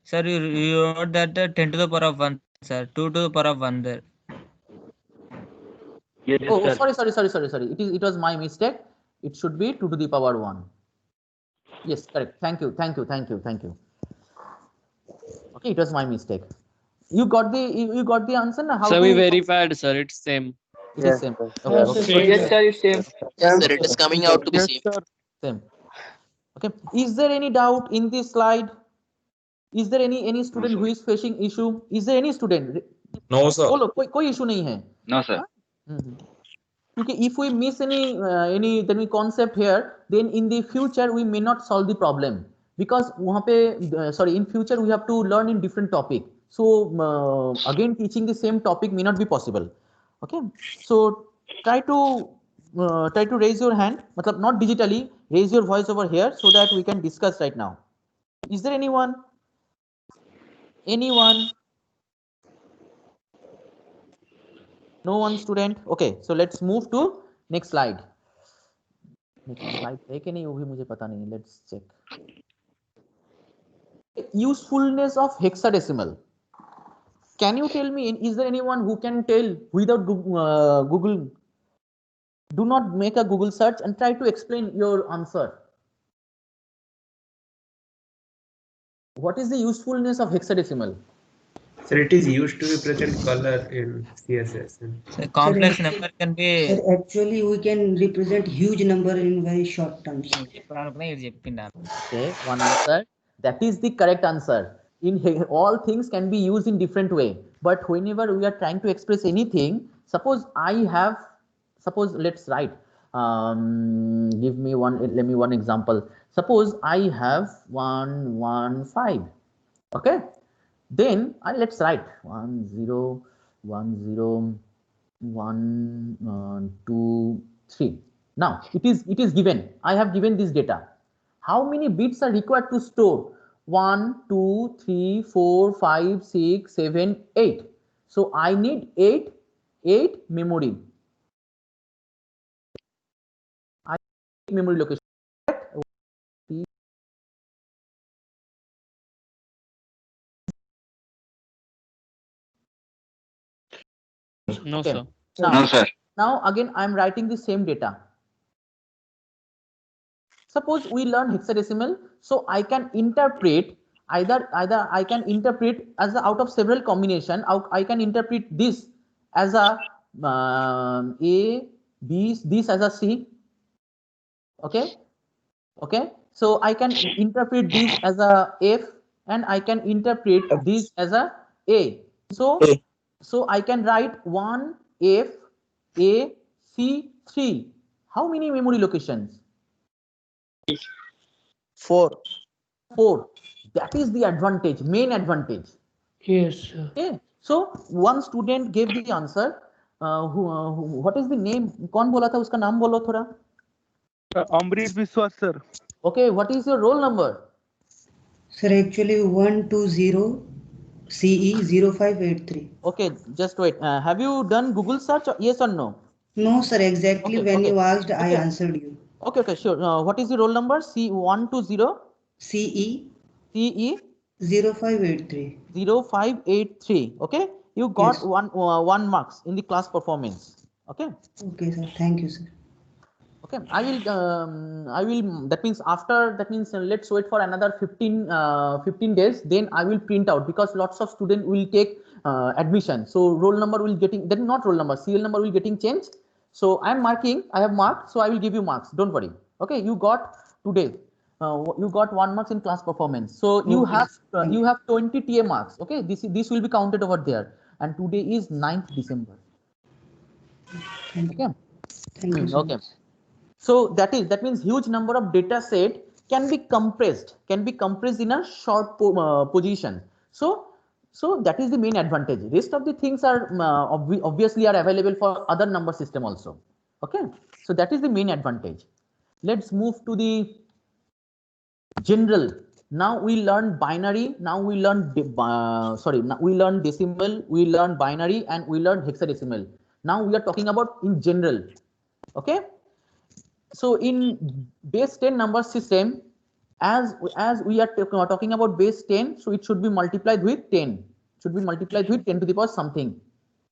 Sir, you wrote that 10 to the power of 1, sir. 2 to the power of 1 there. Yes, Oh, sir. sorry. It was my mistake. It should be 2 to the power 1. Yes, correct. Thank you. Okay, it was my mistake. You got the answer now? How So to we verified, sir. It's same. it yes, is same. sir. Okay, Yes, okay. sir. Yes, sir. It's same. Yes, sir. It is coming out to be same. Same. Okay. Is there any doubt in this slide? Is there any student who is facing issue? Is there any student? No, sir. बोलो कोई issue नहीं है. No, sir. Okay, if we miss any concept here, then in the future we may not solve the problem, because वहाँ पे in future we have to learn in different topic. So again teaching the same topic may not be possible. Okay, so try to raise your hand, मतलब not digitally, raise your voice over here so that we can discuss right now. Is there anyone? Anyone? No one student. Okay, so let's move to next slide. Next slide है कि नहीं वो भी मुझे पता नहीं. Let's check. Usefulness of hexadecimal. Can you tell me? Is there anyone who can tell without Google? Do not make a Google search and try to explain your answer. What is the usefulness of hexadecimal? Sir, it is used to represent color in CSS. So complex Sir, number can be. Sir, actually we can represent huge number in very short terms. Okay, one answer. That is the correct answer. All things can be used in different way, but whenever we are trying to express anything, suppose let's write. Let me one example. Suppose I have 115. Okay, then let's write 1 0 1 0 1 2 3. Now it is given. I have given this data. How many bits are required to store? 1 2 3 4 5 6 7 8. So I need 8 memory. I need memory location. No, Okay. sir. Now, No, sir. now again I am writing the same data. Suppose we learn hexadecimal, so I can interpret either I can interpret as a, out of several combination. I can interpret this as a A, B, this as a C. Okay, okay. So I can interpret this as a F, and I can interpret this as a A. So I can write 1 F A C 3. How many memory locations? 4. 4. That is the advantage, main advantage. Yes, sir. Okay. So one student gave the answer. What is the name? कौन बोला था उसका नाम बोलो थोड़ा. Amrit Biswas, sir. Okay. What is your roll number? Sir, actually 120 CE 0583. Okay. Just wait. Have you done Google search? Yes or no? No, sir. Exactly Okay, when okay. you asked, I Okay. answered you. Okay. Okay. Sure. What is the roll number? C120 CE CE 0583. 0583. Okay. You got Yes. one marks in the class performance. Okay. Okay, sir. Thank you, sir. Okay, I will, that means after, that means let's wait for another 15 days, then I will print out, because lots of students will take admission. So roll number will getting, then not roll number, CL number will getting changed. So I am marking, I have marked, so I will give you marks. Don't worry. Okay, you got today, you got 1 marks in class performance. So you Okay. have 20 TA marks. Okay, this will be counted over there. And today is 9th December. Thank you. Okay. Thank you so Okay. much. So that means huge number of data set can be compressed in a short position. So that is the main advantage. Rest of the things are obviously are available for other number system also. Okay, so that is the main advantage. Let's move to the general. Now we learn binary. Now we learn we learn decimal. We learn binary, and we learn hexadecimal. Now we are talking about in general. Okay. So in base 10 number system, as we are talking about base 10, so it should be multiplied with 10. Should be multiplied with 10 to the power something,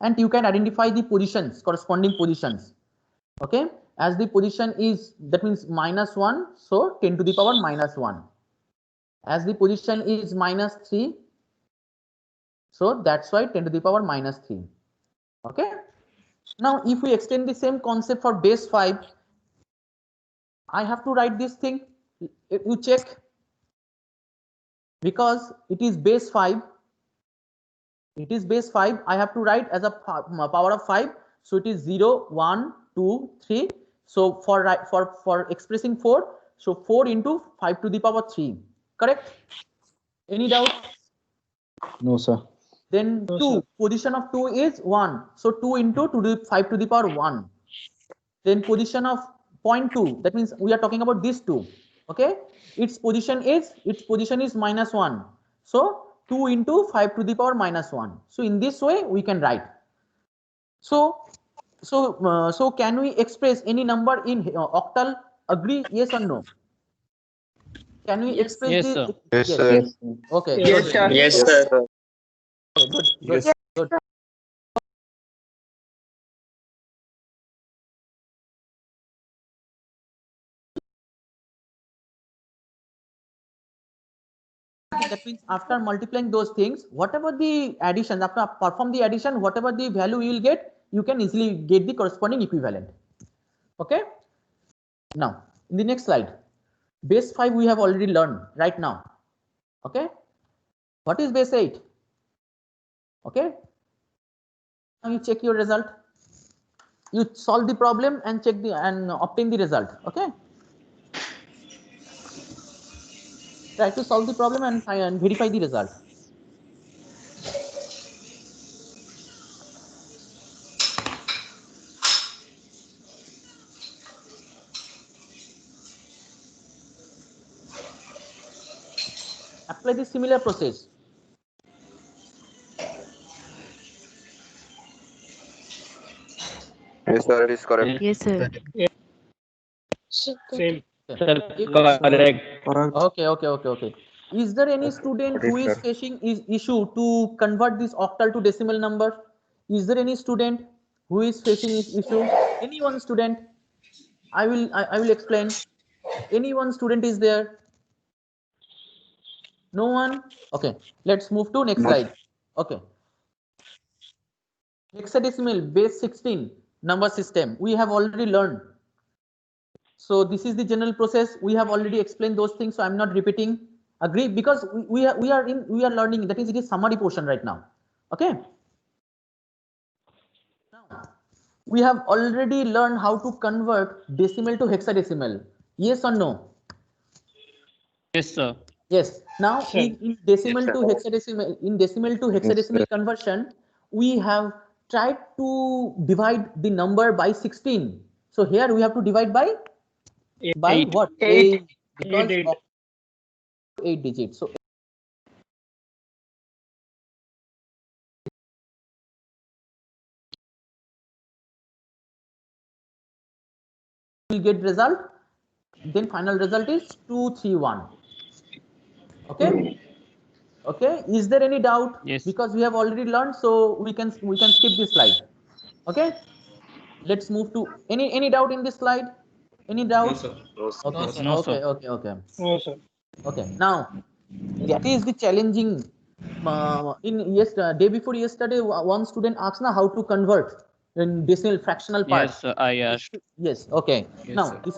and you can identify the positions, corresponding positions. Okay, as the position is, that means -1, so 10 to the power -1. As the position is -3, so that's why 10 to the power -3. Okay. Now if we extend the same concept for base 5, I have to write this thing. You check, because it is base 5. It is base 5. I have to write as a power of 5. So it is 0, 1, 2, 3. So for expressing 4, so 4 into 5 to the power 3. Correct? Any doubt? No, sir. Then 2, position of 2 is 1. So 2 into 5 to the power 1. Then position of 0.2, that means we are talking about this 2. Okay, its position is -1. So 2 into 5 to the power -1. So in this way we can write. So can we express any number in octal? Agree? Yes or no? Can we express Yes, the? sir. Yes, sir. Okay. Yes, good. sir. Yes, sir. Good. Good. That means after multiplying those things, whatever the addition, after perform the addition, whatever the value you will get, you can easily get the corresponding equivalent. Okay. Now in the next slide, base 5 we have already learned right now. Okay. What is base 8? Okay. Now you check your result. You solve the problem and check and obtain the result. Okay. Try to solve the problem and verify the result. Apply the similar process. Yes, sir, it is correct. Yes, sir. Same. Sir, If- correct. Okay. Is there any student who is facing issue to convert this octal to decimal number? Is there any student who is facing this issue? Any one student? I will explain. Any one student is there? No one? Okay, let's move to next slide. Okay. Hexadecimal base 16 number system we have already learned. So this is the general process. We have already explained those things, so I'm not repeating. Agree? Because we are learning, that is, it is summary portion right now. Okay. Now we have already learned how to convert decimal to hexadecimal. Yes or no? Yes, sir. Yes. Now Sir. in decimal to hexadecimal conversion, we have tried to divide the number by 16. So here we have to divide by Eight. what? 8. Because of 8 digits. So we get result. Then final result is 231. Okay. Okay. Is there any doubt? Yes. Because we have already learned, so we can skip this slide. Okay. Let's move to any doubt in this slide? Any doubt? No, sir. Okay. No, sir. No, Okay. sir. Okay. No, sir. Okay. Now that is the challenging. Day before yesterday, one student asked now how to convert in decimal fractional part. Yes, sir, I asked. Yes. Okay. Yes, Now sir. this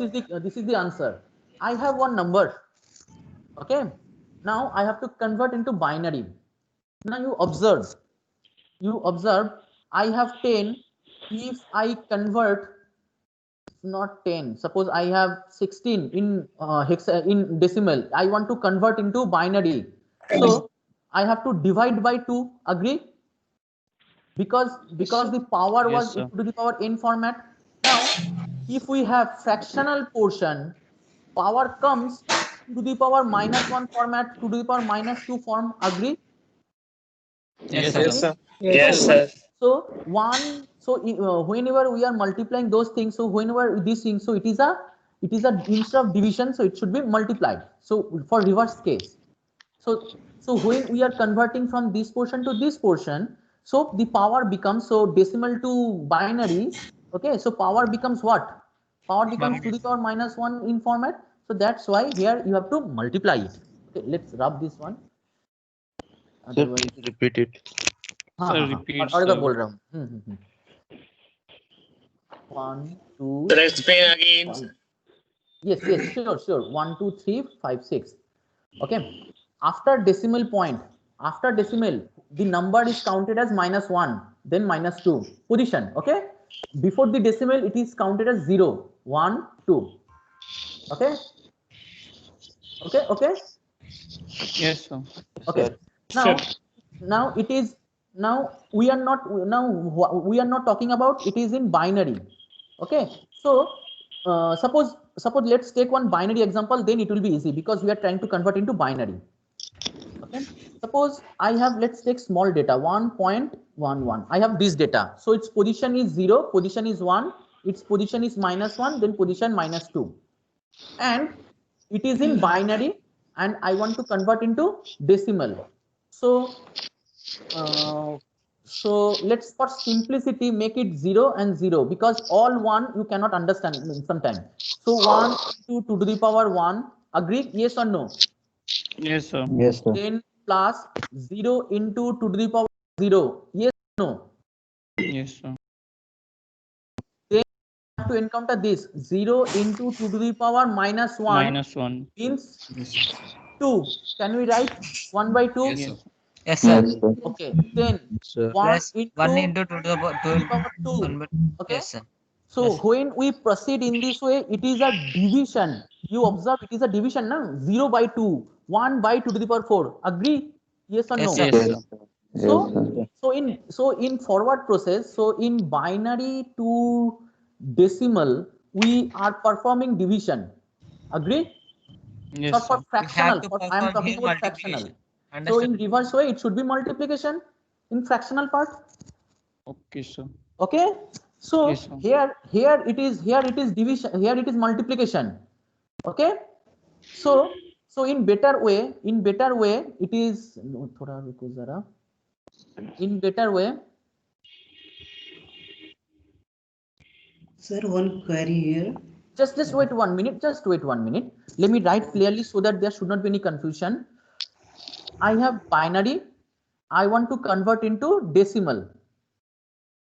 is the answer. I have one number. Okay. Now I have to convert into binary. Now you observe. I have 10. If I convert, not 10. Suppose I have 16 in in decimal. I want to convert into binary. So I have to divide by 2. Agree? Because the power Yes, was sir. to the power n format. Now, if we have fractional portion, power comes to the power -1 format, to the power -2 form. Agree? Yes, Okay. sir. Yes, sir. So whenever we are multiplying those things, so whenever this thing, so it is a instead of division, so it should be multiplied. So for reverse case, so when we are converting from this portion to this portion, so the power becomes, so decimal to binary. Okay, so power becomes what? Power becomes to the power -1 in format. So that's why here you have to multiply it. Okay, let's rub this one. Sir, please repeat it. हाँ Sir, हाँ repeat, और sir. बोल रहा हूँ 1 2 Sir, explain again. 5. Yes, sure 1 2 3 5 6. Okay, after decimal point, after decimal, the number is counted as -1, then -2 position. Okay, before the decimal it is counted as 0 1 2. Okay. Yes, sir. Okay. Now it is, now we are not talking about it is in binary. Okay, so suppose let's take one binary example, then it will be easy because we are trying to convert into binary. Okay, suppose I have, let's take small data 1.11. I have this data, so its position is 0, position is 1, its position is -1, then position -2, and it is in binary, and I want to convert into decimal. So let's, for simplicity, make it 0 and 0, because all 1 you cannot understand sometimes. So 1 to the power 1. Agree? Yes or no? Yes, sir. Yes, sir. Then plus 0 into 2 to the power 0. Yes or no? Yes, sir. Then you have to encounter this 0 into 2 to the power -1 -1. means 2. Can we write 1 by 2? Yes, sir. Yes, sir. Yes, sir. Okay, then Sir. 1 Plus into 1 into 2 to the power 2. 1 by Okay. Yes, sir. So Yes. when we proceed in this way, it is a division. You observe, it is a division, no? 0 by 2, 1 by 2 to the power 4. Agree? Yes or no? Yes, sir. Yes, sir. So in forward process, so in binary to decimal, we are performing division. Agree? Yes, So sir. for fractional, to I am perform talking here about fractional. multiplication. So in Understood? reverse way, it should be multiplication in fractional part. Okay, sir. Okay, so Yes, sir. here it is division, here it is multiplication. Okay, so in better way it is, no, thoda रुको जरा. In better way, Sir, one query here. Just wait 1 minute. Just wait 1 minute. Let me write clearly so that there should not be any confusion. I have binary. I want to convert into decimal.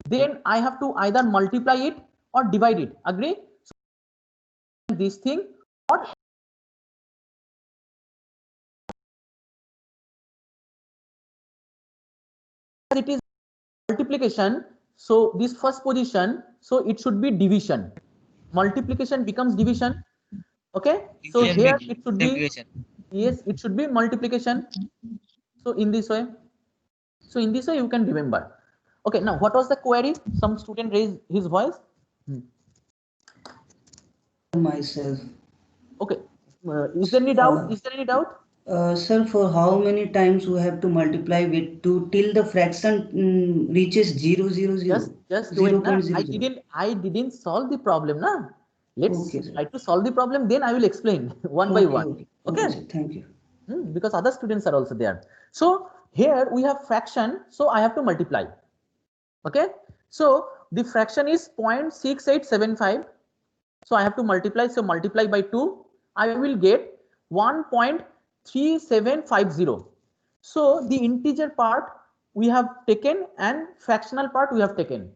Then I have to either multiply it or divide it. Agree? So this thing or it is multiplication. So this first position, so it should be division. Multiplication becomes division. Okay. So here it should be, yes, it should be multiplication. So in this way, you can remember. Okay. Now what was the query? Some student raised his voice. Myself. Okay. Is there any doubt? Is there any doubt? Sir, for how many times we have to multiply with 2 till the fraction reaches 0, 0, 0? Just wait. I didn't solve the problem, na. Let's try to solve the problem. Then I will explain one by one. Okay. Sir, thank you. Because other students are also there. So here we have fraction. So I have to multiply. Okay. So the fraction is 0.6875. So I have to multiply. So multiply by 2. I will get 1.3750. So the integer part we have taken and fractional part we have taken.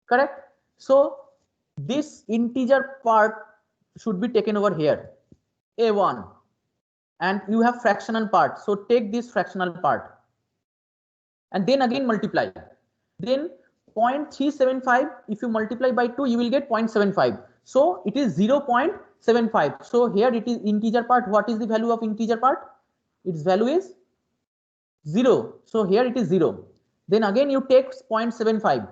Correct? So this integer part should be taken over here, A1, and you have fractional part. So take this fractional part and then again multiply. Then 0.375, if you multiply by 2, you will get 0.75. So it is 0.75. So here it is integer part. What is the value of integer part? Its value is 0. So here it is 0. Then again you take 0.75.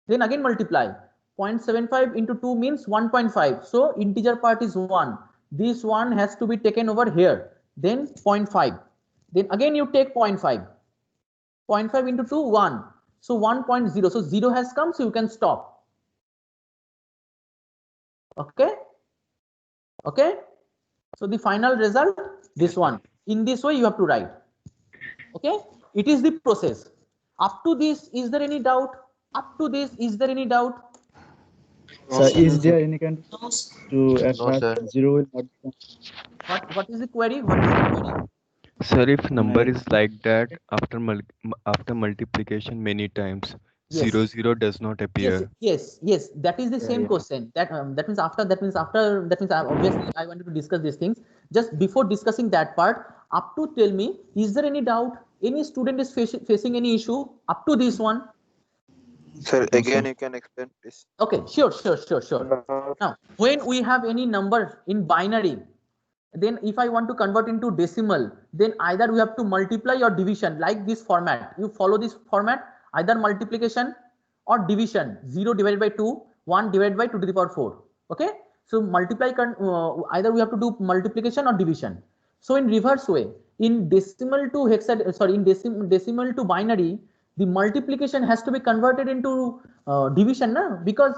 Then again multiply. 0.75 into 2 means 1.5. So integer part is 1. This one has to be taken over here. Then 0.5. Then again you take 0.5. 0.5 into 2, 1. So 1.0. So 0 has come, so you can stop. Okay. Okay. So the final result, this one. In this way you have to write. Okay. It is the process. Up to this, is there any doubt? Up to this, is there any doubt? So is there any kind of to attract 0 will not? What is the query? What is the query? Sir, if number is like that after multiplication many times, Yes. 0 does not appear. Yes. That is the same question. That means obviously I wanted to discuss these things. Just before discussing that part, up to tell me, is there any doubt? Any student is facing any issue up to this one? Sir, again you can explain, please. Okay, sure. Now, when we have any number in binary, then if I want to convert into decimal, then either we have to multiply or division, like this format. You follow this format, either multiplication or division. 0 divided by 2, 1 divided by 2 to the power 4. Okay. So multiply, either we have to do multiplication or division. So in reverse way, in decimal to decimal to binary, the multiplication has to be converted into division, na? Because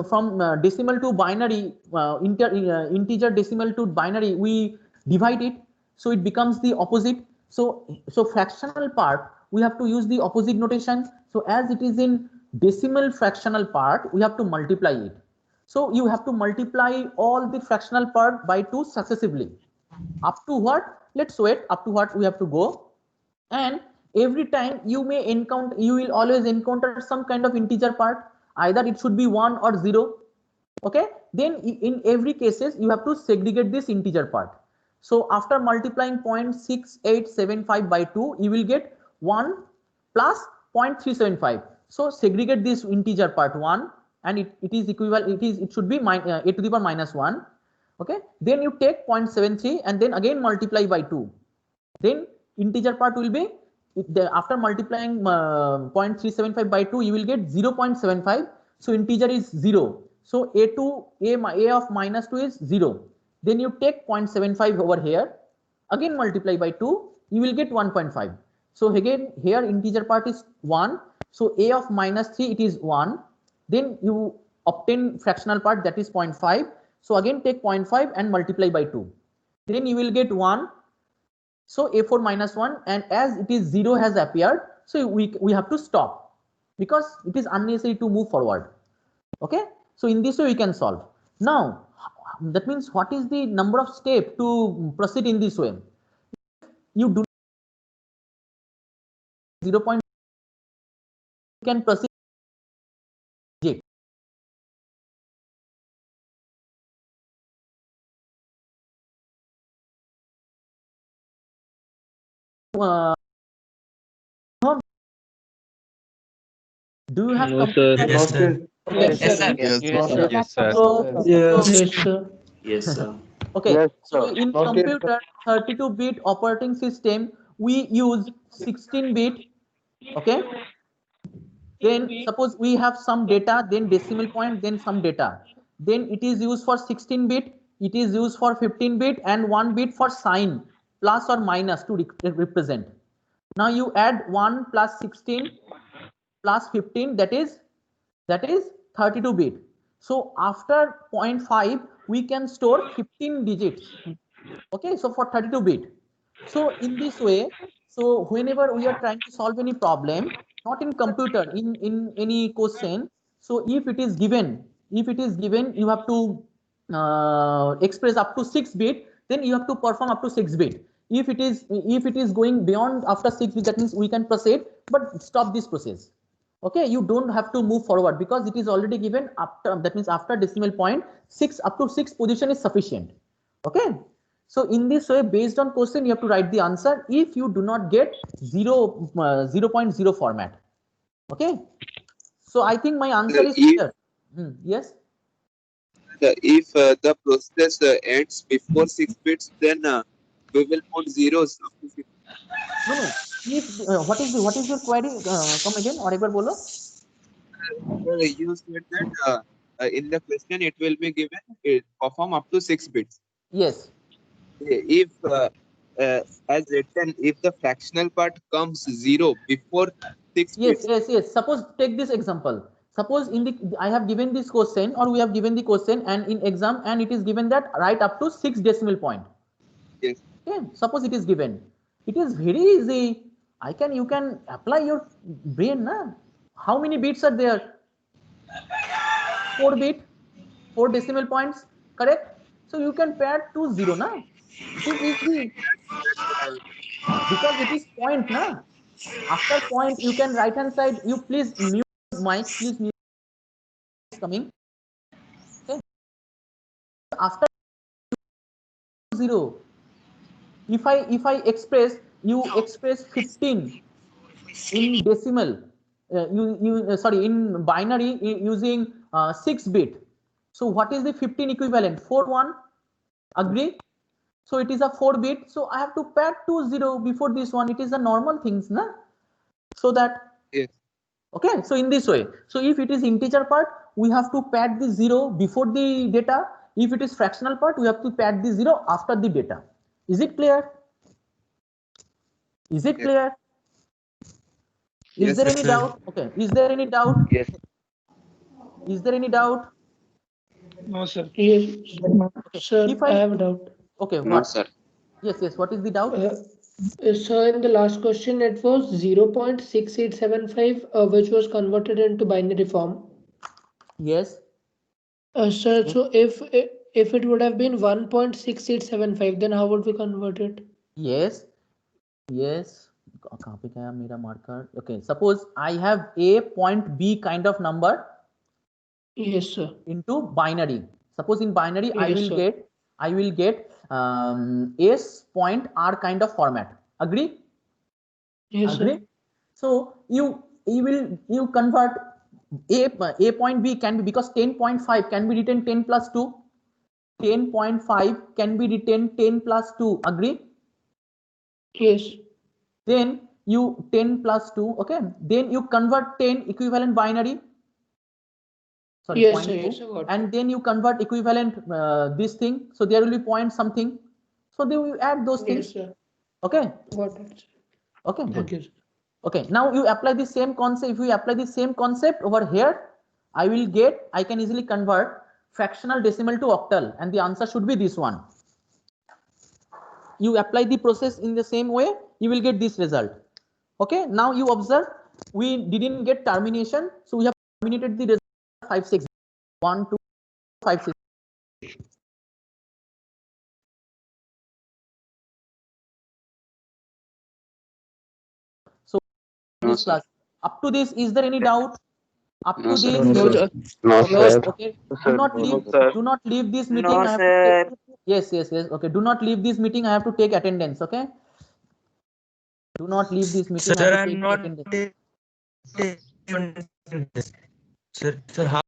from decimal to binary, integer decimal to binary, we divide it, so it becomes the opposite. So fractional part, we have to use the opposite notation. So as it is in decimal fractional part, we have to multiply it. So you have to multiply all the fractional part by 2 successively. Up to what? Let's wait. Up to what we have to go. And every time you will always encounter some kind of integer part. Either it should be 1 or 0. Okay. Then in every cases you have to segregate this integer part. So after multiplying 0.6875 by 2, you will get 1 plus 0.375. So segregate this integer part 1, and it is equivalent. It should be a to the power minus 1. Okay. Then you take 0.73 and then again multiply by 2. Then integer part will be, after multiplying 0.375 by 2, you will get 0.75. So integer is 0. So a of minus 2 is 0. Then you take 0.75 over here. Again multiply by 2. You will get 1.5. So again here integer part is 1. So a of minus 3, it is 1. Then you obtain fractional part, that is 0.5. So again take 0.5 and multiply by 2. Then you will get 1. So a4 minus 1, and as it is 0 has appeared, so we have to stop because it is unnecessary to move forward. Okay. So in this way we can solve. Now that means what is the number of steps to proceed in this way? You do 0. You can proceed do you have No, sir. completed? Yes, sir. Okay. Yes, sir. Yes, Yes, sir. yes, sir. So, Yes. sir. Yes, sir. okay, Yes, so sir. in Not yet, sir. computer 32-bit operating system, we use 16-bit. Okay. Then suppose we have some data, then decimal point, then some data. Then it is used for 16-bit, it is used for 15-bit, and 1 bit for sign, plus or minus to represent. Now you add 1 plus 16 plus 15, that is 32-bit. So after 0.5 we can store 15 digits. Okay, so for 32-bit. So in this way, so whenever we are trying to solve any problem, not in computer, in any question, so if it is given, you have to express up to 6-bit, then you have to perform up to 6-bit. If it is going beyond after 6-bit, that means we can proceed, but stop this process. Okay, you don't have to move forward because it is already given after, that means after decimal point 6, up to 6 position is sufficient. Okay, so in this way, based on question, you have to write the answer if you do not get 0.0 format. Okay, so I think my answer is clear. Yes. If the process ends before 6 bits, then we will put zeros up to 6. No. If what is your query? Come again, audible bolo. You said that in the question it will be given perform up to 6 bits. Yes. If as written, if the fractional part comes 0 before 6 bits. Yes. Suppose take this example. Suppose I have given this question, or we have given the question, and in exam, and it is given that right up to 6 decimal point. Yes. Okay. Suppose it is given. It is very easy. You can apply your brain, na? How many bits are there? 4 bit, 4 decimal points, correct? So you can pair 2 0, na? It is easy because it is point, na? After point, you can right hand side. You please mute mic. Please mute coming. Okay. After 0, if I express, you express 15 in decimal. In binary using 6-bit. So what is the 15 equivalent? 4 1. Agree? So it is a 4-bit. So I have to pad 2 0 before this one. It is a normal things, na? So that. Yes. Okay. So in this way. So if it is integer part, we have to pad the 0 before the data. If it is fractional part, we have to pad the 0 after the data. Is it clear? Is it clear? Is there any doubt? Okay. Is there any doubt? Yes. Is there any doubt? No, sir. Yes, sir. If I have a doubt. Okay. No, What? sir. Yes. What is the doubt? So in the last question, it was 0.6875, which was converted into binary form. Yes. Sir, so if it would have been 1.6875, then how would we convert it? Yes. कहाँ पे गया मेरा marker? Okay. Suppose I have A point B kind of number. Yes, sir. Into binary. Suppose in binary, Yes, I will get S point R kind of format. Agree? Yes, Agree? sir. So you convert A point B can be, because 10.5 can be written 10 plus 2. 10.5 can be written 10 plus 2. Agree? Yes. Then you 10 plus 2. Okay. Then you convert 10 equivalent binary. Sorry, Yes, 0.2, sir, got and then you convert equivalent this thing. So there will be point something. So then you add those things. Yes, sir. Okay. Got it. Okay. Thank you, sir. Okay. Now you apply the same concept. If you apply the same concept over here, I can easily convert fractional decimal to octal, and the answer should be this one. You apply the process in the same way, you will get this result. Okay. Now you observe, we didn't get termination, so we have terminated the result 5 6. 1, 2, 5, 6. So this class, up to this, is there any doubt? Up to this? No, sir. No, sir. Okay. Do not leave this meeting. No, I have sir. to take, yes. Okay. Do not leave this meeting. I have to take attendance. Okay. Do not leave this meeting. I Sir, have to I'm take not attendance. taking this. Sir, how